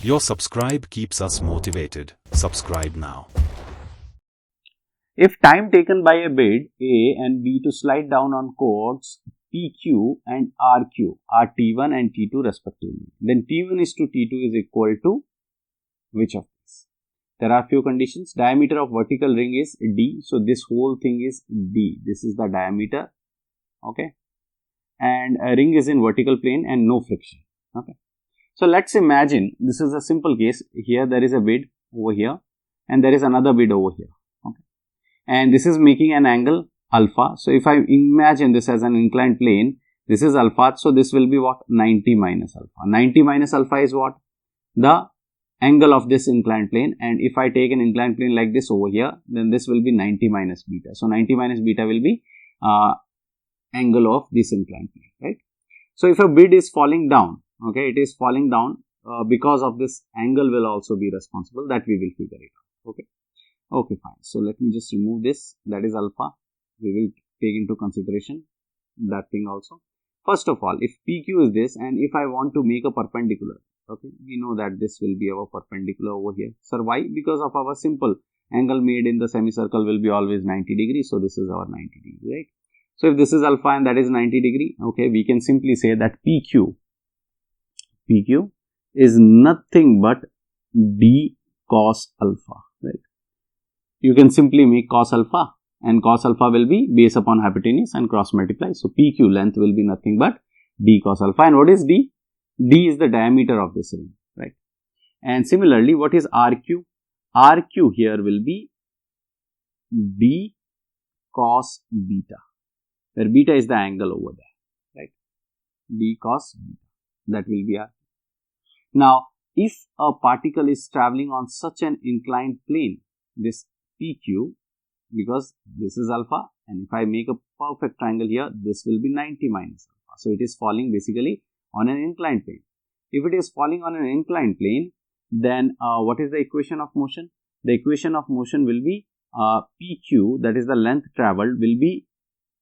Your subscribe keeps us motivated. Subscribe now. If time taken by a bead A and B to slide down on chords PQ and RQ are T1 and T2 respectively, then T1 is to T2 is equal to which of these? There are few conditions. Diameter of vertical ring is D, so this whole thing is D. This is the diameter, okay, and a ring is in vertical plane and no friction, okay. So let's imagine this is a simple case. Here there is a bead over here and there is another bead over here, okay, and this is making an angle alpha. So if I imagine this as an inclined plane, this is alpha, so this will be what? 90 minus alpha. 90 minus alpha is what? The angle of this inclined plane, and if I take an inclined plane like this over here, then this will be 90 minus beta. So 90 minus beta will be angle of this inclined plane, right? So if a bead is falling down, okay, it is falling down because of this angle will also be responsible, that we will figure it out, okay. Okay, fine. So let me just remove this, that is alpha. We will take into consideration that thing also. First of all, if PQ is this and if I want to make a perpendicular, okay, we know that this will be our perpendicular over here. Sir, why? Because of our simple angle made in the semicircle will be always 90 degrees. So this is our 90 degree, right? So if this is alpha and that is 90 degree, okay, we can simply say that PQ is nothing but D cos alpha, right? You can simply make cos alpha, and cos alpha will be base upon hypotenuse and cross multiply. So PQ length will be nothing but D cos alpha. And what is D? D is the diameter of this ring, right? And similarly, what is RQ? RQ here will be D cos beta, where beta is the angle over there, right? D cos beta, that will be R. Now, if a particle is traveling on such an inclined plane, this PQ, because this is alpha, and if I make a perfect triangle here, this will be 90 minus alpha. So it is falling basically on an inclined plane. If it is falling on an inclined plane, then what is the equation of motion? The equation of motion will be PQ, that is the length traveled, will be,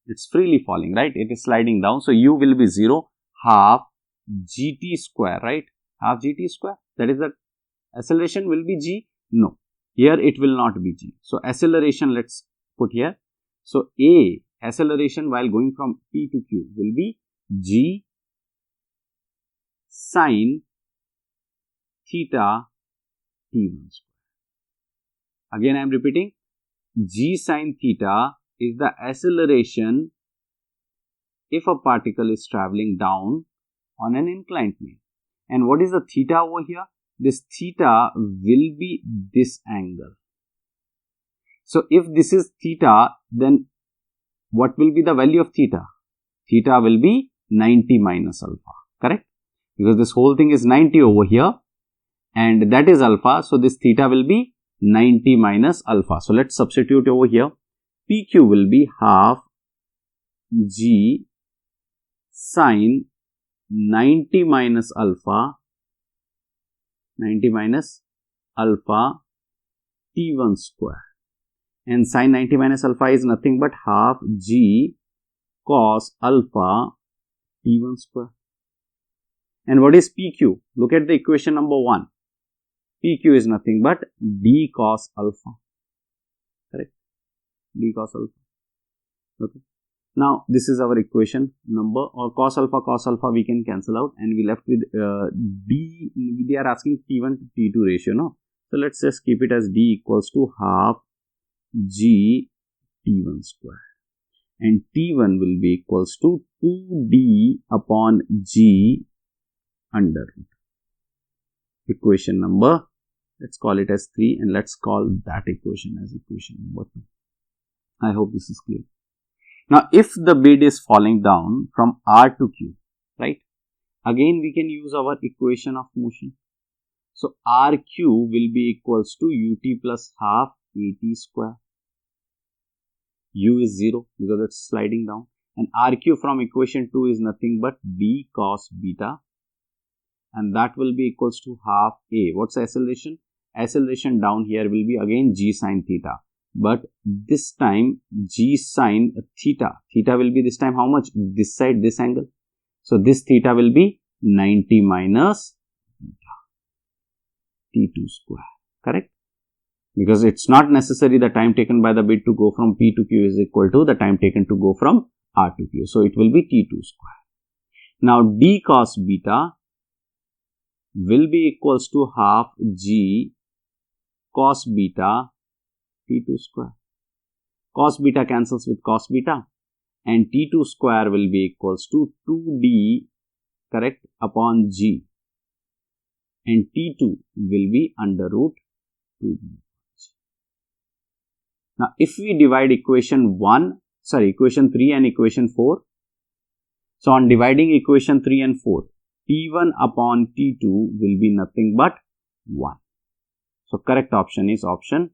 it's freely falling, right? It is sliding down. So U will be 0, half GT square, right? Half GT square, that is the acceleration will be G. No, here it will not be G. So acceleration, let's put here. So A, acceleration while going from P to Q will be G sine theta T1 square. Again I am repeating, G sine theta is the acceleration if a particle is traveling down on an inclined plane. And what is the theta over here? This theta will be this angle. So if this is theta, then what will be the value of theta? Theta will be 90 minus alpha, correct? Because this whole thing is 90 over here and that is alpha. So this theta will be 90 minus alpha. So let's substitute over here. PQ will be half G sine 90 minus alpha T1 square, and sine 90 minus alpha is nothing but half G cos alpha T1 square. And what is PQ? Look at the equation number 1. PQ is nothing but D cos alpha, correct? D cos alpha, okay. Now, this is our equation number, or cos alpha we can cancel out and we left with D. They are asking T1 to T2 ratio, no? So, let's just keep it as D equals to half G T1 square, and T1 will be equals to 2D upon G under root. Equation number, let's call it as 3 and let's call that equation as equation number 2. I hope this is clear. Now, if the bead is falling down from R to Q, right, again we can use our equation of motion. So, RQ will be equals to UT plus half AT square. U is 0 because it's sliding down, and RQ from equation 2 is nothing but D cos beta, and that will be equals to half A. What's the acceleration? Acceleration down here will be again G sine theta, but this time G sine theta. Theta will be this time how much? This side, this angle. So, this theta will be 90 minus theta. T2 square. Correct? Because it's not necessary the time taken by the bead to go from P to Q is equal to the time taken to go from R to Q. So, it will be T2 square. Now, d cos beta will be equals to half G cos beta T2 square. Cos beta cancels with cos beta and T2 square will be equals to 2D, correct, upon G, and T2 will be under root 2D. Now, if we divide equation 3 and equation 4, so on dividing equation 3 and 4, T1 upon T2 will be nothing but 1. So, correct option is option